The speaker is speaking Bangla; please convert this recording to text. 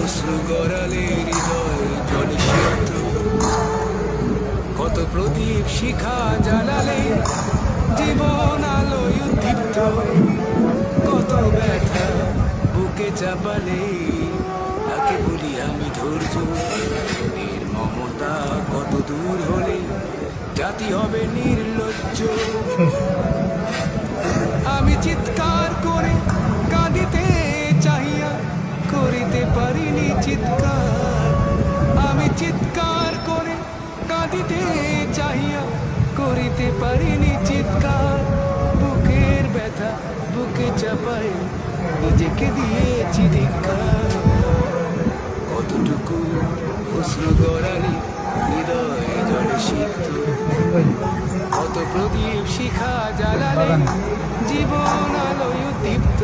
অশ্রু গড়ালে হৃদয় জলে সিদ্ধ, কত প্রদীপ শিখা জ্বালালে জীবন আলোয় উদ্দীপ্ত, কত ব্যথা বুকে চাপালে তাকে বলি আমি ধৈর্য। নির্মমতা কত দূর হলে জাতি হবে নির্লজ্জ। আমি চিৎকার করে কাঁদিতে চাহিয়া করিতে পারিনি চিৎকার, আমি চিৎকার করে কাঁদিতে চাহিয়া করিতে পারিনি চিৎকার। বুকের ব্যথা বুকে চাপায় নিজেকে দিয়েছি ধিক্কার, কতটুকু অশ্রু গড়ালে হৃদয় জলে সিদ্ধ, কত প্রদীপ শিখা জ্বালালে জীবন আলোয় দীপ্ত।